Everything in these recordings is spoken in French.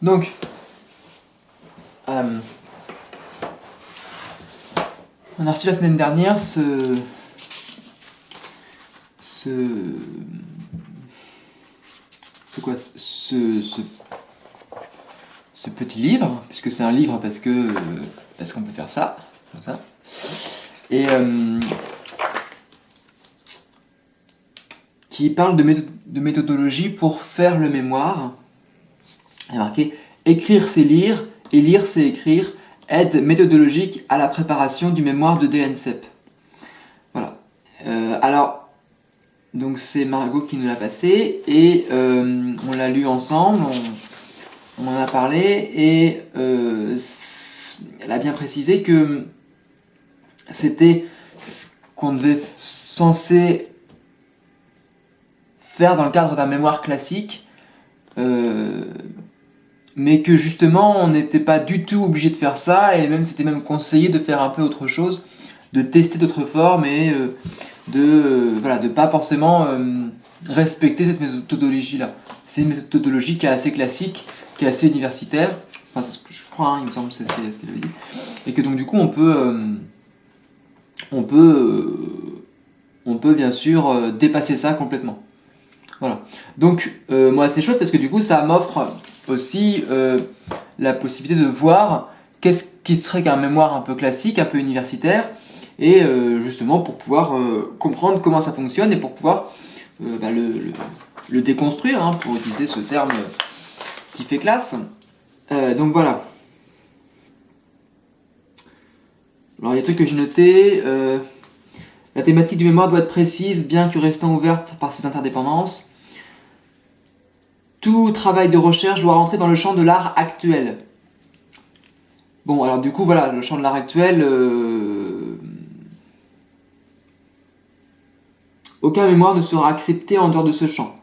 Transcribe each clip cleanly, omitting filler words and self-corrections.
Donc, on a reçu la semaine dernière ce petit livre, puisque c'est un livre parce qu'on peut faire ça, comme ça. Et qui parle de méthodologie pour faire le mémoire. Il y a marqué « Écrire c'est lire, et lire c'est écrire, aide méthodologique à la préparation du mémoire de DNCEP ». Voilà. Alors, donc c'est Margot qui nous l'a passé, et on l'a lu ensemble, on en a parlé, et elle a bien précisé que c'était ce qu'on devait censé faire dans le cadre d'un mémoire classique, mais que justement on n'était pas du tout obligé de faire ça, et même c'était même conseillé de faire un peu autre chose, de tester d'autres formes, et de pas forcément respecter cette méthodologie-là. C'est une méthodologie qui est assez classique, qui est assez universitaire, enfin c'est ce que je crois, hein, il me semble que c'est ce qu'elle avait dit, et que donc du coup on peut bien sûr dépasser ça complètement. Voilà. Donc moi c'est chouette parce que du coup ça m'offre aussi la possibilité de voir qu'est-ce qui serait qu'un mémoire un peu classique, un peu universitaire, et justement pour pouvoir comprendre comment ça fonctionne et pour pouvoir le déconstruire, hein, pour utiliser ce terme qui fait classe. Donc voilà. Alors il y a des trucs que j'ai notés. La thématique du mémoire doit être précise, bien que restant ouverte par ses interdépendances. Tout travail de recherche doit rentrer dans le champ de l'art actuel. Bon, alors du coup, voilà, le champ de l'art actuel... aucun mémoire ne sera accepté en dehors de ce champ.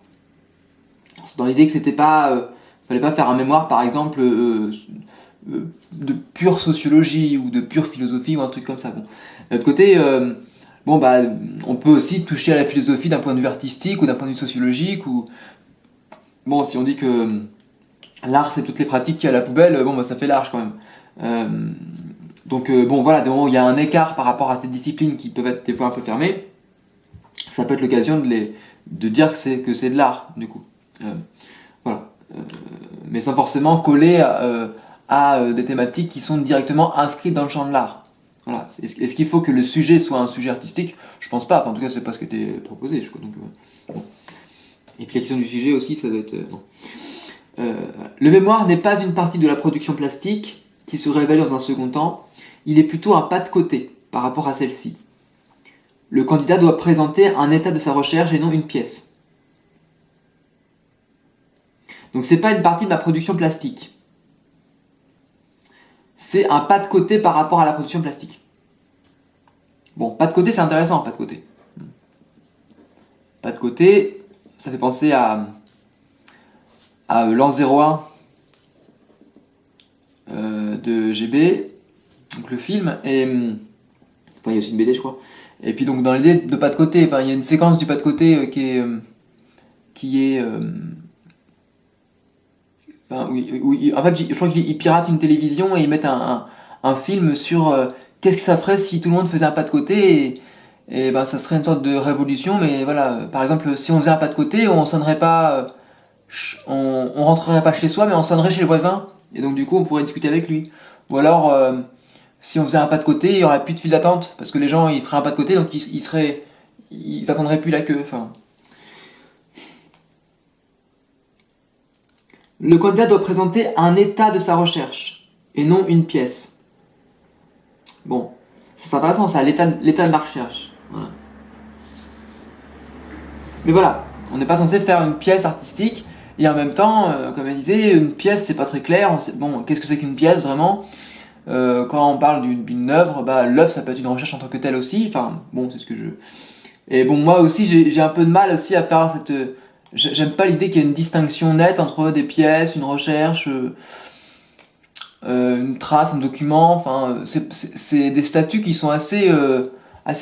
C'est dans l'idée que c'était pas... fallait pas faire un mémoire, par exemple, de pure sociologie ou de pure philosophie ou un truc comme ça. Bon. De l'autre côté... on peut aussi toucher à la philosophie d'un point de vue artistique ou d'un point de vue sociologique, ou... Bon, si on dit que l'art c'est toutes les pratiques qu'il y a à la poubelle, ça fait large quand même. Donc voilà, des moments où il y a un écart par rapport à ces disciplines qui peuvent être des fois un peu fermées, ça peut être l'occasion de dire que c'est de l'art, du coup. Voilà. Mais sans forcément coller à des thématiques qui sont directement inscrites dans le champ de l'art. Voilà. Est-ce qu'il faut que le sujet soit un sujet artistique ? Je pense pas. Enfin, en tout cas, c'est pas ce qui était proposé. Donc, bon. Et puis la question du sujet aussi, ça doit être... bon. Le mémoire n'est pas une partie de la production plastique qui se révèle dans un second temps. Il est plutôt un pas de côté par rapport à celle-ci. Le candidat doit présenter un état de sa recherche et non une pièce. Donc c'est pas une partie de la production plastique. C'est un pas de côté par rapport à la production plastique. Bon, pas de côté, c'est intéressant, pas de côté. Pas de côté, ça fait penser à l'an 01 de GB, donc le film, et il y a aussi une BD, je crois. Et puis donc dans l'idée de pas de côté, il y a une séquence du pas de côté qui est en fait, je crois qu'ils piratent une télévision et ils mettent un film sur qu'est-ce que ça ferait si tout le monde faisait un pas de côté, et ça serait une sorte de révolution. Mais voilà, par exemple, si on faisait un pas de côté, on sonnerait pas, on rentrerait pas chez soi, mais on sonnerait chez le voisin, et donc du coup on pourrait discuter avec lui. Ou alors si on faisait un pas de côté, il y aurait plus de file d'attente parce que les gens ils feraient un pas de côté, donc ils attendraient plus la queue. Enfin. Le candidat doit présenter un état de sa recherche et non une pièce. Bon, c'est intéressant ça, l'état de la recherche. Voilà. Mais voilà, on n'est pas censé faire une pièce artistique, et en même temps, comme elle disait, une pièce c'est pas très clair. Bon, qu'est-ce que c'est qu'une pièce vraiment ? Quand on parle d'une œuvre, l'œuvre ça peut être une recherche en tant que telle aussi. Enfin, bon, c'est ce que je... Et bon, moi aussi j'ai un peu de mal aussi à faire cette... J'aime pas l'idée qu'il y ait une distinction nette entre des pièces, une recherche, une trace, un document. Enfin, c'est des statuts qui sont assez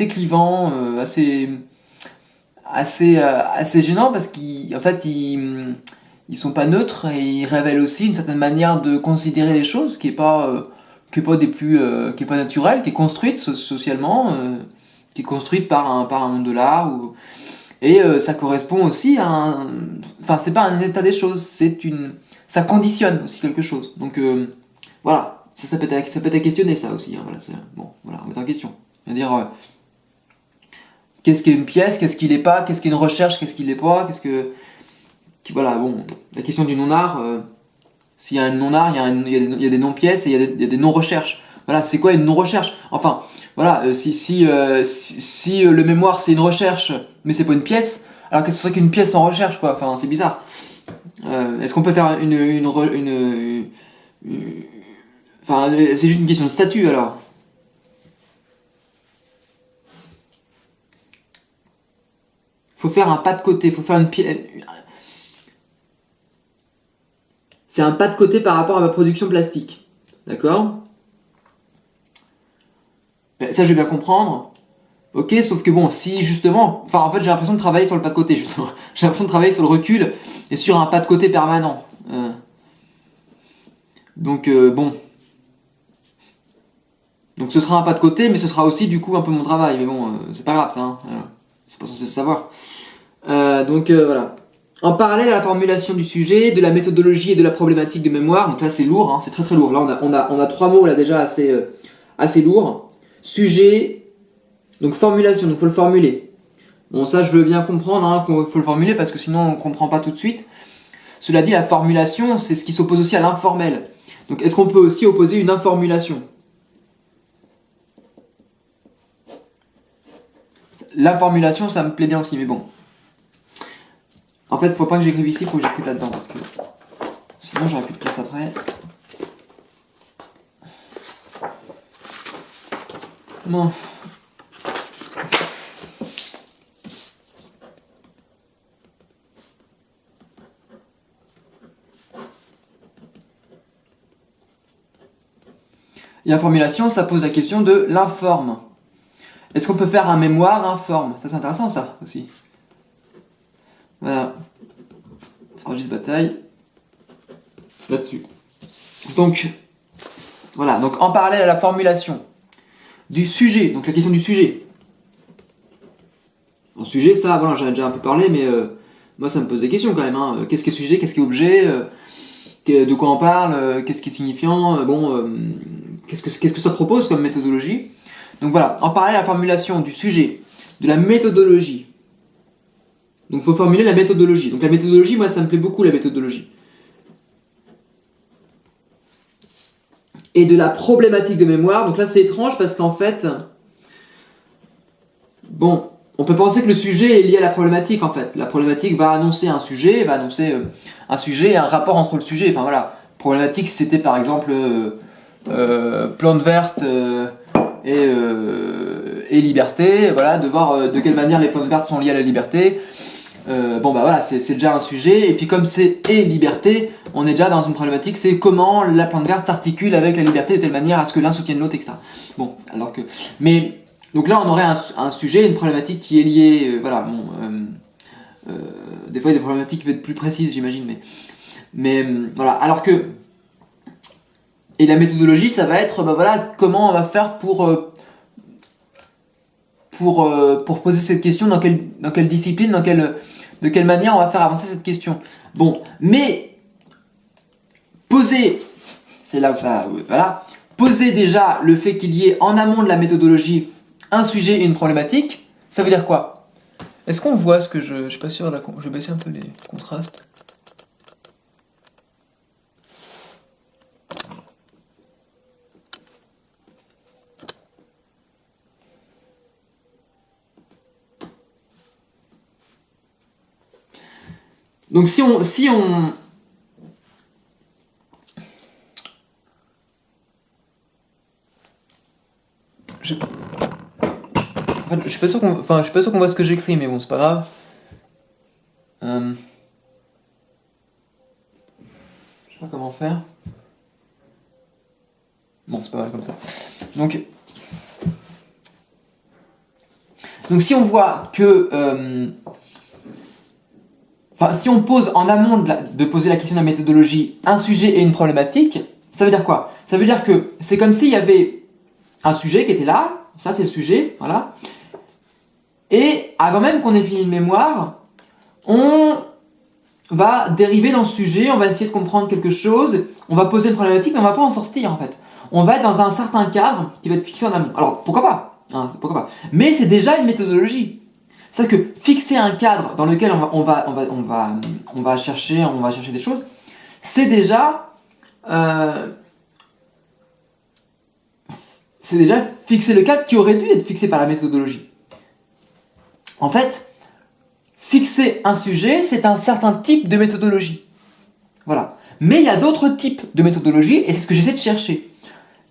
clivants, assez gênants parce qu'en fait, ils sont pas neutres et ils révèlent aussi une certaine manière de considérer les choses qui est pas des plus, qui est pas naturelle, qui est construite socialement, qui est construite par un monde de l'art. Et ça correspond aussi à un. Enfin, c'est pas un état des choses, ça conditionne aussi quelque chose. Donc voilà, ça peut être à questionner ça aussi. Hein, voilà, bon, voilà, remettre en question. C'est-à-dire. Qu'est-ce qu'est une pièce, qu'est-ce qu'il n'est pas, qu'est-ce qu'est une recherche, qu'est-ce qu'il n'est pas, voilà, bon, la question du non-art, s'il y a un non-art, il y a des non-pièces et il y a des non-recherches. Voilà, c'est quoi une non-recherche? Enfin, voilà, si le mémoire c'est une recherche, mais c'est pas une pièce, alors qu'est-ce que ce serait qu'une pièce sans recherche, quoi? Enfin, c'est bizarre. Est-ce qu'on peut faire enfin, c'est juste une question de statut, alors. Faut faire un pas de côté, faut faire une pièce. C'est un pas de côté par rapport à ma production plastique. D'accord? Ça, je vais bien comprendre. Ok, sauf que bon, si justement. Enfin, en fait, j'ai l'impression de travailler sur le pas de côté, justement. J'ai l'impression de travailler sur le recul et sur un pas de côté permanent. Donc, bon. Donc, ce sera un pas de côté, mais ce sera aussi, du coup, un peu mon travail. Mais bon, c'est pas grave, ça. Hein. C'est pas censé le savoir. Donc, voilà. En parallèle à la formulation du sujet, de la méthodologie et de la problématique de mémoire, donc là c'est lourd, hein, c'est très très lourd. Là on a trois mots là déjà assez lourds. Sujet, donc formulation, donc faut le formuler. Bon ça je veux bien comprendre hein, qu'il faut le formuler parce que sinon on comprend pas tout de suite. Cela dit, la formulation c'est ce qui s'oppose aussi à l'informel. Donc est-ce qu'on peut aussi opposer une informulation? L'informulation ça me plaît bien aussi, mais bon. En fait, faut pas que j'écrive ici, faut que j'écrive là-dedans parce que sinon j'aurai plus de place après. Bon. Et la formulation, ça pose la question de l'informe. Est-ce qu'on peut faire un mémoire informe? Ça c'est intéressant ça aussi. Voilà. Fragile bataille. Là-dessus. Donc, voilà. Donc, en parallèle à la formulation du sujet, donc la question du sujet. En sujet, ça, voilà, j'en ai déjà un peu parlé, mais moi ça me pose des questions quand même. Hein. Qu'est-ce qui est sujet, qu'est-ce qui est objet, de quoi on parle, qu'est-ce qui est signifiant, qu'est-ce que ça propose comme méthodologie. Donc voilà, en parallèle à la formulation du sujet, de la méthodologie. Donc il faut formuler la méthodologie. Donc la méthodologie, moi ça me plaît beaucoup la méthodologie. Et de la problématique de mémoire. Donc là c'est étrange parce qu'en fait, bon, on peut penser que le sujet est lié à la problématique en fait. La problématique va annoncer un sujet, et un rapport entre le sujet. Enfin voilà, problématique c'était par exemple plantes vertes et liberté. Voilà, de voir de quelle manière les plantes vertes sont liées à la liberté. Bon bah voilà, c'est déjà un sujet, et puis comme c'est et liberté, on est déjà dans une problématique, c'est comment la plante verte s'articule avec la liberté de telle manière à ce que l'un soutienne l'autre, etc. Bon, alors que... Mais, donc là on aurait un sujet, une problématique qui est liée, voilà, bon... des fois il y a des problématiques qui peuvent être plus précises, j'imagine, mais voilà, alors que... Et la méthodologie, ça va être, bah voilà, comment on va faire pour poser cette question, dans quelle discipline, de quelle manière on va faire avancer cette question. Bon, mais poser, c'est là où ça, voilà, poser déjà le fait qu'il y ait en amont de la méthodologie un sujet et une problématique, ça veut dire quoi? Est-ce qu'on voit ce que je suis pas sûr là, je vais baisser un peu les contrastes. Donc si on en fait, je suis pas sûr qu'on voit ce que j'écris, mais bon, c'est pas grave. Je sais pas comment faire. Bon, c'est pas mal comme ça. Donc si on voit que Enfin, si on pose en amont de poser la question de la méthodologie un sujet et une problématique, ça veut dire quoi? Ça veut dire que c'est comme s'il y avait un sujet qui était là, ça c'est le sujet, voilà. Et avant même qu'on ait fini le mémoire, on va dériver dans ce sujet, on va essayer de comprendre quelque chose, on va poser une problématique, mais on va pas en sortir en fait. On va être dans un certain cadre qui va être fixé en amont. Alors pourquoi pas, hein, pourquoi pas. Mais c'est déjà une méthodologie. C'est-à-dire que fixer un cadre dans lequel on va chercher des choses, c'est déjà fixer le cadre qui aurait dû être fixé par la méthodologie. En fait, fixer un sujet, c'est un certain type de méthodologie. Voilà. Mais il y a d'autres types de méthodologies, et c'est ce que j'essaie de chercher.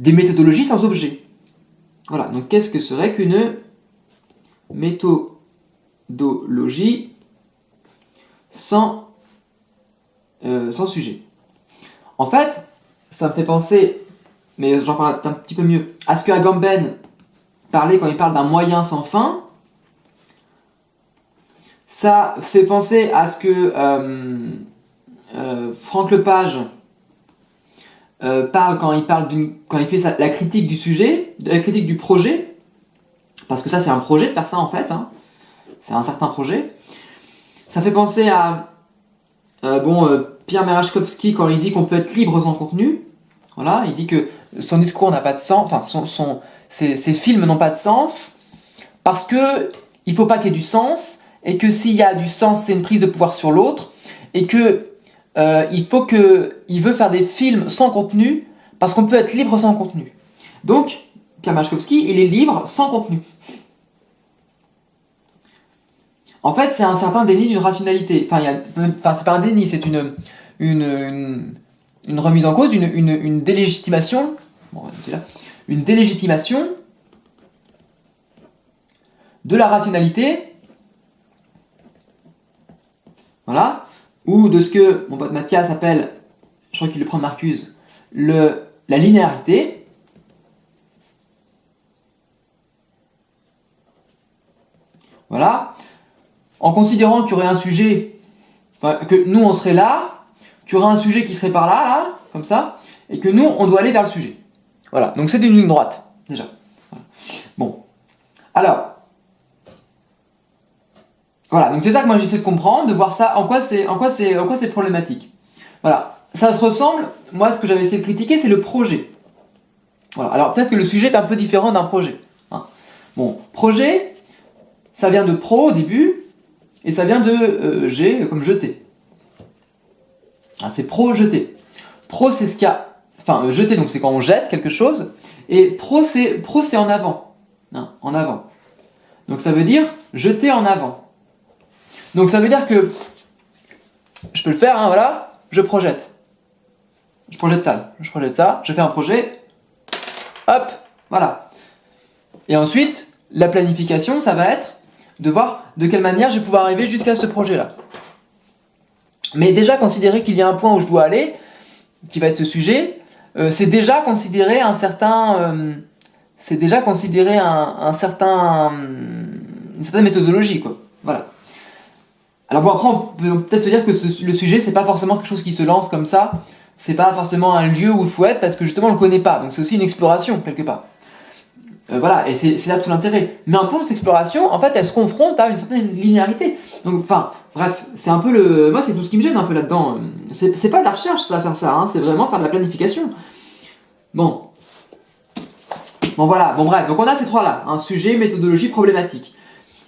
Des méthodologies sans objet. Voilà. Donc, qu'est-ce que serait qu'une méthodologie sans sujet? En fait, ça me fait penser, mais j'en parle un petit peu mieux, à ce que Agamben parlait quand il parle d'un moyen sans fin. Ça fait penser à ce que Franck Lepage parle quand il fait la critique du sujet, la critique du projet, parce que ça c'est un projet de faire ça en fait, hein. C'est un certain projet. Ça fait penser à Pierre Merachkovski quand il dit qu'on peut être libre sans contenu. Voilà, il dit que son discours n'a pas de sens, enfin ses films n'ont pas de sens parce que il faut pas qu'il y ait du sens. Et que s'il y a du sens, c'est une prise de pouvoir sur l'autre, et que il veut faire des films sans contenu, parce qu'on peut être libre sans contenu. Donc, Pierre Machkovski, il est libre sans contenu. En fait, c'est un certain déni d'une rationalité. Enfin, c'est pas un déni, c'est une remise en cause, une délégitimation. Bon, une délégitimation de la rationalité. Voilà, ou de ce que mon pote Mathias appelle, je crois qu'il le prend de Marcuse, la linéarité. Voilà, en considérant qu'il y aurait un sujet, que nous on serait là, qu'il y aurait un sujet qui serait par là, comme ça, et que nous on doit aller vers le sujet. Voilà, donc c'est une ligne droite, déjà. Voilà. Bon, alors. Voilà, donc c'est ça que moi j'essaie de comprendre, de voir ça, en quoi c'est problématique. Voilà, ça se ressemble, moi ce que j'avais essayé de critiquer c'est le projet. Voilà, alors peut-être que le sujet est un peu différent d'un projet. Hein. Bon, projet, ça vient de pro au début, et ça vient de G comme jeter. Ah, c'est pro-jeter. Pro c'est ce qu'il y a, enfin jeter donc c'est quand on jette quelque chose, et pro c'est en avant. Hein, en avant. Donc ça veut dire jeter en avant. Donc ça veut dire que je peux le faire, hein, voilà, je projette. Je projette ça, je fais un projet, hop, voilà. Et ensuite, la planification, ça va être de voir de quelle manière je vais pouvoir arriver jusqu'à ce projet-là. Mais déjà considérer qu'il y a un point où je dois aller, qui va être ce sujet, c'est déjà considérer une certaine méthodologie, quoi. Voilà. Alors bon, après, on peut peut-être se dire que le sujet, c'est pas forcément quelque chose qui se lance comme ça, c'est pas forcément un lieu où il faut être, parce que justement, on le connaît pas, donc c'est aussi une exploration, quelque part. Voilà, et c'est là tout l'intérêt. Mais en même temps, cette exploration, en fait, elle se confronte à une certaine linéarité. Donc, enfin, bref, c'est un peu moi, c'est tout ce qui me gêne un peu là-dedans. C'est pas de la recherche, ça, faire ça, hein, c'est vraiment faire de la planification. Bon, voilà, bon, bref, donc on a ces trois-là, un sujet, méthodologie, problématique.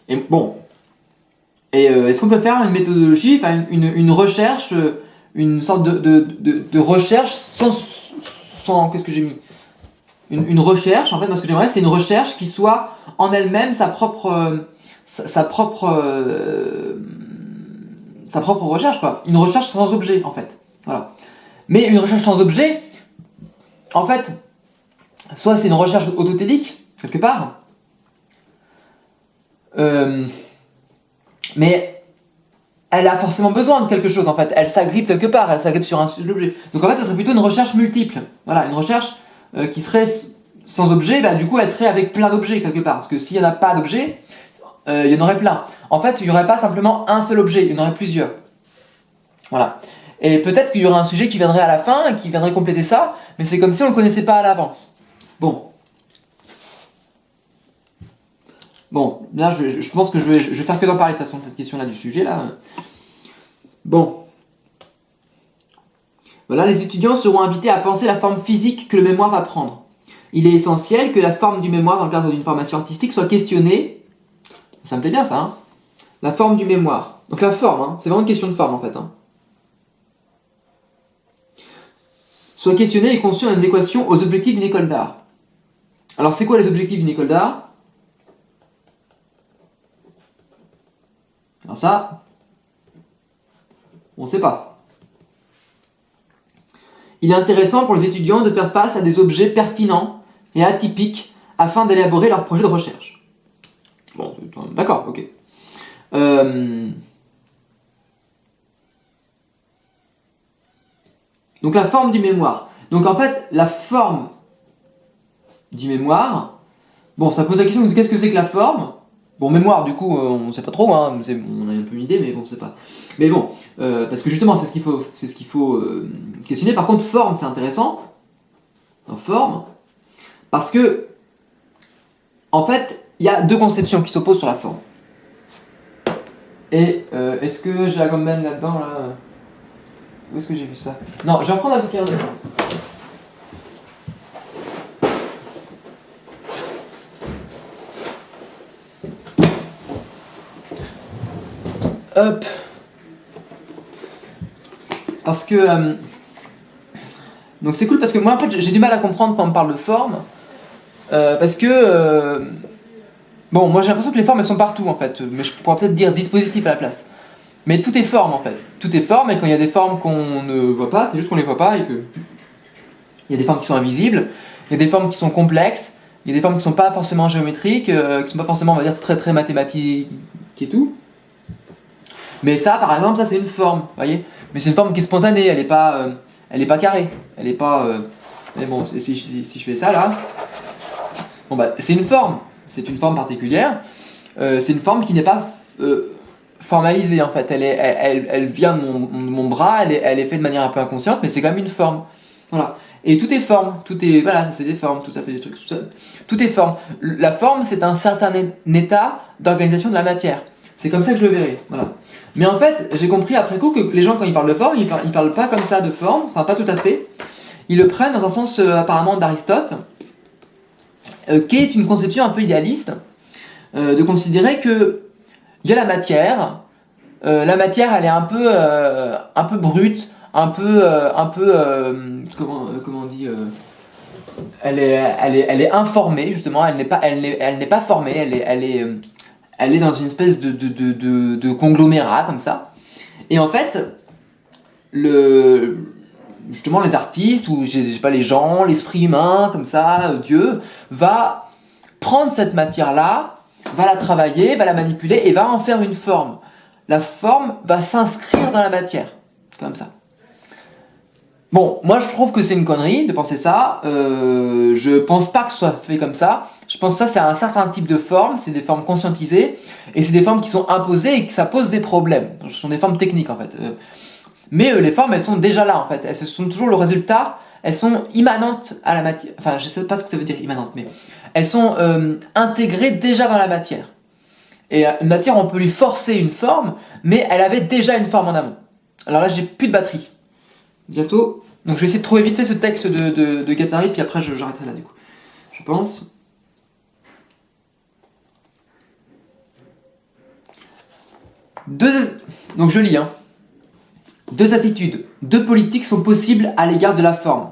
Et bon... Et est-ce qu'on peut faire une méthodologie, enfin une recherche, une sorte de recherche sans qu'est-ce que j'ai mis, une recherche, en fait, moi ce que j'aimerais c'est une recherche qui soit en elle-même sa propre recherche, quoi. Une recherche sans objet, en fait. Voilà. Mais une recherche sans objet, en fait, soit c'est une recherche autotélique, quelque part, mais elle a forcément besoin de quelque chose en fait, elle s'agrippe quelque part, elle s'agrippe sur un objet. Donc en fait ça serait plutôt une recherche multiple, voilà, une recherche qui serait sans objet, bah, du coup elle serait avec plein d'objets quelque part, parce que s'il n'y en a pas d'objet, il y en aurait plein. En fait il n'y aurait pas simplement un seul objet, il y en aurait plusieurs. Voilà. Et peut-être qu'il y aurait un sujet qui viendrait à la fin et qui viendrait compléter ça, mais c'est comme si on ne le connaissait pas à l'avance. Bon. Bon, là je pense que je vais faire que d'en parler de toute façon de cette question-là du sujet là. Bon. Voilà, les étudiants seront invités à penser la forme physique que le mémoire va prendre. Il est essentiel que la forme du mémoire dans le cadre d'une formation artistique soit questionnée. Ça me plaît bien ça, hein. La forme du mémoire. Donc la forme, hein, c'est vraiment une question de forme en fait. Hein. Soit questionnée et conçue en adéquation aux objectifs d'une école d'art. Alors c'est quoi les objectifs d'une école d'art? Alors ça, on ne sait pas. Il est intéressant pour les étudiants de faire face à des objets pertinents et atypiques afin d'élaborer leur projet de recherche. Bon, d'accord, ok. Donc la forme du mémoire. Donc en fait, la forme du mémoire, bon, ça pose la question de qu'est-ce que c'est que la forme. Bon, mémoire, du coup, on ne sait pas trop, hein, on a un peu une idée, mais bon, on ne sait pas. Mais bon, parce que justement, c'est ce qu'il faut questionner. Par contre, forme, c'est intéressant. En forme, parce que, en fait, il y a deux conceptions qui s'opposent sur la forme. Et est-ce que j'ai Agamben là-dedans, là? Où est-ce que j'ai vu ça? Non, je vais reprendre un bouquin. Hop. Parce que... donc c'est cool parce que moi en fait j'ai du mal à comprendre quand on me parle de forme. Parce que... bon, moi j'ai l'impression que les formes elles sont partout en fait. Mais je pourrais peut-être dire dispositif à la place. Mais tout est forme en fait. Tout est forme et quand il y a des formes qu'on ne voit pas, c'est juste qu'on les voit pas et que... Il y a des formes qui sont invisibles, il y a des formes qui sont complexes, il y a des formes qui sont pas forcément géométriques, qui sont pas forcément on va dire très très mathématiques et tout. Mais ça, par exemple, ça c'est une forme, vous voyez. Mais c'est une forme qui est spontanée, elle est pas carrée, elle est pas. Mais bon, si je fais ça là, bon bah c'est une forme particulière. C'est une forme qui n'est pas formalisée en fait. Elle vient de mon bras, elle est faite de manière un peu inconsciente, mais c'est quand même une forme. Voilà. Et tout est forme, voilà, c'est des formes, tout ça c'est des trucs, tout est forme. La forme c'est un certain état d'organisation de la matière. C'est comme ça que je le verrai, voilà. Mais en fait, j'ai compris après coup que les gens quand ils parlent de forme, ils parlent pas comme ça de forme, enfin pas tout à fait. Ils le prennent dans un sens apparemment d'Aristote, qui est une conception un peu idéaliste, de considérer que il y a la matière elle est un peu brute, un peu comment on dit elle est informée justement, elle n'est pas formée, elle est dans une espèce de conglomérat comme ça. Et en fait, justement les artistes ou je sais pas les gens, l'esprit humain comme ça, Dieu va prendre cette matière là, va la travailler, va la manipuler et va en faire une forme. La forme va s'inscrire dans la matière, comme ça. Bon, moi je trouve que c'est une connerie de penser ça. Je pense pas que ce soit fait comme ça. Je pense que ça c'est un certain type de forme, c'est des formes conscientisées et c'est des formes qui sont imposées et que ça pose des problèmes. Ce sont des formes techniques en fait. Mais les formes elles sont déjà là en fait. Elles sont toujours le résultat. Elles sont immanentes à la matière. Enfin, je sais pas ce que ça veut dire immanente, mais elles sont intégrées déjà dans la matière. Et une matière, on peut lui forcer une forme, mais elle avait déjà une forme en amont. Alors là, j'ai plus de batterie. Bientôt. Donc je vais essayer de trouver vite fait ce texte de Guattari, puis après j'arrêterai là du coup. Je pense. Donc je lis. Hein. Deux attitudes, deux politiques sont possibles à l'égard de la forme.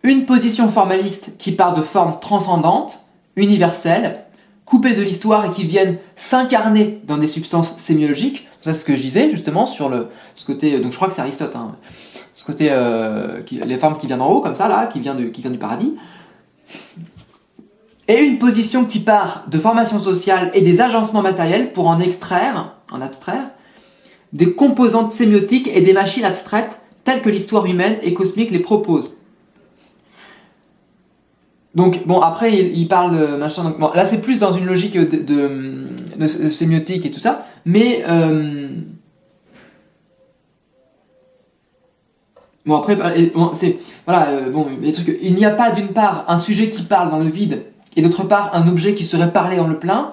Une position formaliste qui part de formes transcendantes, universelles, coupées de l'histoire et qui viennent s'incarner dans des substances sémiologiques. Ça c'est ce que je disais justement sur ce côté. Donc je crois que c'est Aristote. Hein, ce côté, les formes qui viennent d'en haut comme ça là, qui vient du paradis. Et une position qui part de formations sociales et des agencements matériels pour en abstraire, des composantes sémiotiques et des machines abstraites telles que l'histoire humaine et cosmique les propose. Donc, bon, après, il parle machin. Donc, bon, là, c'est plus dans une logique de sémiotique et tout ça, mais Bon après, bon, c'est voilà, bon, les trucs. Il n'y a pas d'une part un sujet qui parle dans le vide et d'autre part un objet qui serait parlé dans le plein.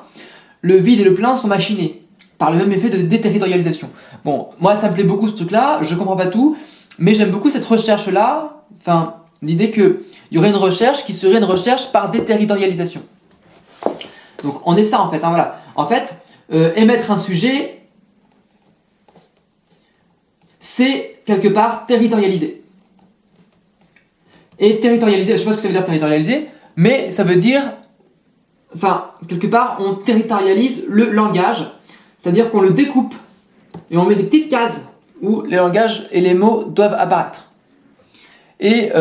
Le vide et le plein sont machinés par le même effet de déterritorialisation. Bon, moi ça me plaît beaucoup ce truc-là. Je comprends pas tout, mais j'aime beaucoup cette recherche-là. Enfin, l'idée que il y aurait une recherche qui serait une recherche par déterritorialisation. Donc on est ça en fait. Hein, voilà. En fait, émettre un sujet, c'est quelque part territorialisé. Et territorialisé, je sais pas ce que ça veut dire territorialisé, mais ça veut dire, enfin, quelque part, on territorialise le langage, c'est-à-dire qu'on le découpe et on met des petites cases où les langages et les mots doivent apparaître. Et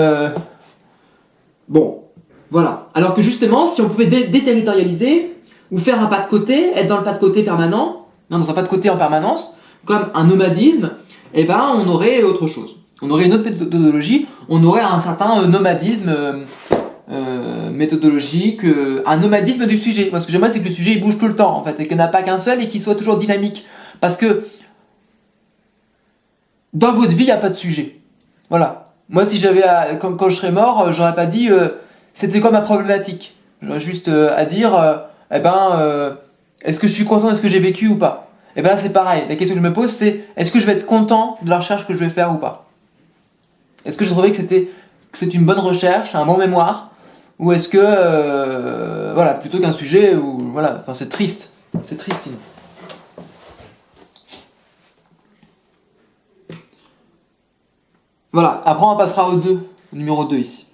bon, voilà. Alors que justement, si on pouvait déterritorialiser ou faire un pas de côté, être dans le pas de côté permanent, non, dans un pas de côté en permanence, comme un nomadisme, eh ben, on aurait autre chose. On aurait une autre méthodologie, on aurait un certain nomadisme méthodologique, un nomadisme du sujet. Moi, ce que j'aimerais, c'est que le sujet il bouge tout le temps, en fait, et qu'il n'y en a pas qu'un seul et qu'il soit toujours dynamique. Parce que dans votre vie, il n'y a pas de sujet. Voilà. Moi, si j'avais, quand je serais mort, j'aurais pas dit c'était quoi ma problématique. J'aurais juste à dire est-ce que je suis content de ce que j'ai vécu ou pas. Et ben là, c'est pareil. La question que je me pose, c'est est-ce que je vais être content de la recherche que je vais faire ou pas. Est-ce que je trouvais que c'est une bonne recherche, un bon mémoire, ou est-ce que voilà, plutôt qu'un sujet où voilà, enfin c'est triste, sinon. Voilà, après on passera au numéro 2 ici.